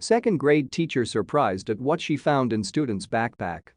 Second grade teacher surprised at what she found in student's backpack.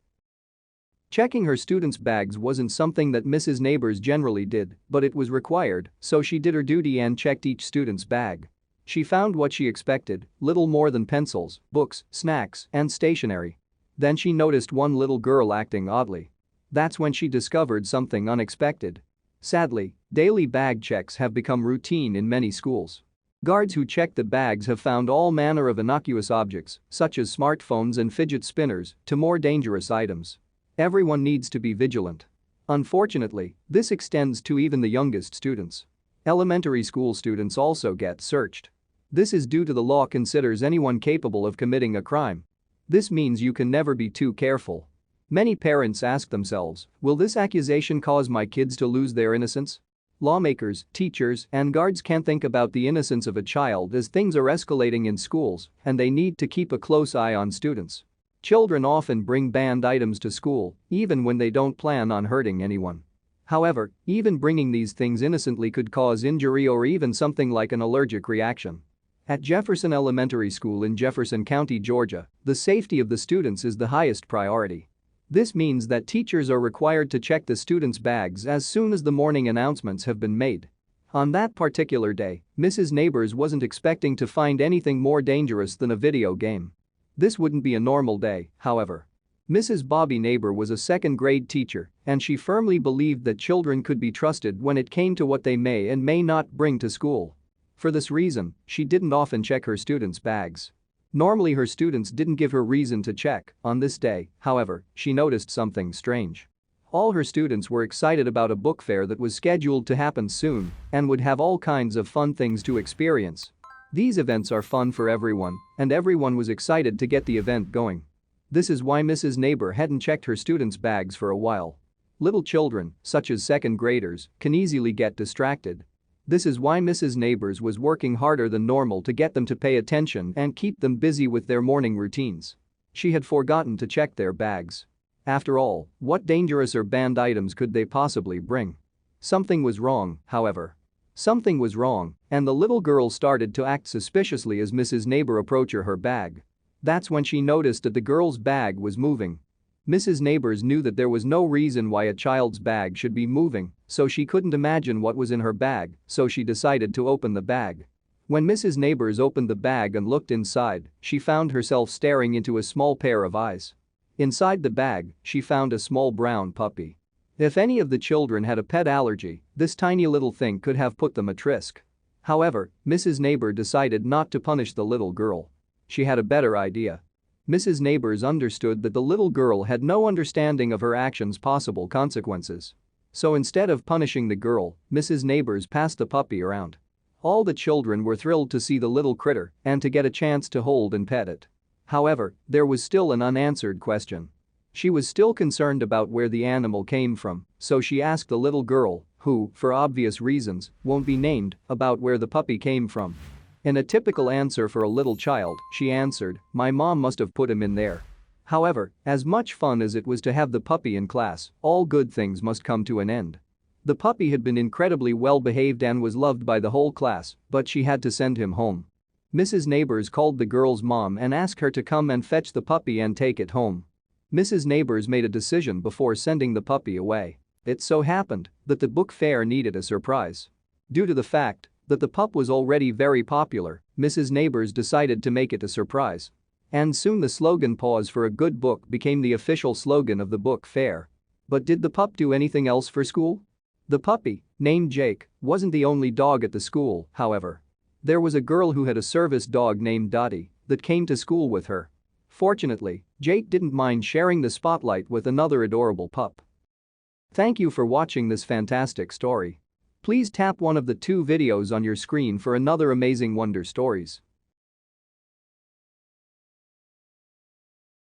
Checking her students' bags wasn't something that Mrs. Neighbors generally did, but it was required, so she did her duty and checked each student's bag. She found what she expected, little more than pencils, books, snacks, and stationery. Then she noticed one little girl acting oddly. That's when she discovered something unexpected. Sadly, daily bag checks have become routine in many schools. Guards who check the bags have found all manner of innocuous objects, such as smartphones and fidget spinners, to more dangerous items. Everyone needs to be vigilant. Unfortunately, this extends to even the youngest students. Elementary school students also get searched. This is due to the law considers anyone capable of committing a crime. This means you can never be too careful. Many parents ask themselves, will this accusation cause my kids to lose their innocence? Lawmakers, teachers, and guards can't think about the innocence of a child as things are escalating in schools, and they need to keep a close eye on students. Children often bring banned items to school, even when they don't plan on hurting anyone. However, even bringing these things innocently could cause injury or even something like an allergic reaction. At Jefferson Elementary School in Jefferson County, Georgia, the safety of the students is the highest priority. This means that teachers are required to check the students' bags as soon as the morning announcements have been made. On that particular day, Mrs. Neighbors wasn't expecting to find anything more dangerous than a video game. This wouldn't be a normal day, however. Mrs. Bobby Neighbor was a second-grade teacher, and she firmly believed that children could be trusted when it came to what they may and may not bring to school. For this reason, she didn't often check her students' bags. Normally her students didn't give her reason to check. On this day, however, she noticed something strange. All her students were excited about a book fair that was scheduled to happen soon and would have all kinds of fun things to experience. These events are fun for everyone, and everyone was excited to get the event going. This is why Mrs. Neighbor hadn't checked her students' bags for a while. Little children, such as second graders, can easily get distracted. This is why Mrs. Neighbors was working harder than normal to get them to pay attention and keep them busy with their morning routines. She had forgotten to check their bags. After all, what dangerous or banned items could they possibly bring? Something was wrong, however. Something was wrong, and the little girl started to act suspiciously as Mrs. Neighbor approached her bag. That's when she noticed that the girl's bag was moving. Mrs. Neighbors knew that there was no reason why a child's bag should be moving, so she couldn't imagine what was in her bag, so she decided to open the bag. When Mrs. Neighbors opened the bag and looked inside, she found herself staring into a small pair of eyes. Inside the bag, she found a small brown puppy. If any of the children had a pet allergy, this tiny little thing could have put them at risk. However, Mrs. Neighbor decided not to punish the little girl. She had a better idea. Mrs. Neighbors understood that the little girl had no understanding of her actions' possible consequences. So instead of punishing the girl, Mrs. Neighbors passed the puppy around. All the children were thrilled to see the little critter and to get a chance to hold and pet it. However, there was still an unanswered question. She was still concerned about where the animal came from, so she asked the little girl, who, for obvious reasons, won't be named, about where the puppy came from. In a typical answer for a little child, she answered, "My mom must have put him in there." However, as much fun as it was to have the puppy in class, all good things must come to an end. The puppy had been incredibly well behaved and was loved by the whole class, but she had to send him home. Mrs. Neighbors called the girl's mom and asked her to come and fetch the puppy and take it home. Mrs. Neighbors made a decision before sending the puppy away. It so happened that the book fair needed a surprise. Due to the fact that the pup was already very popular, Mrs. Neighbors decided to make it a surprise. And soon the slogan "Pause for a good book" became the official slogan of the book fair. But did the pup do anything else for school? The puppy, named Jake, wasn't the only dog at the school, however. There was a girl who had a service dog named Dottie that came to school with her. Fortunately, Jake didn't mind sharing the spotlight with another adorable pup. Thank you for watching this fantastic story. Please tap one of the 2 videos on your screen for another amazing Wonder Stories.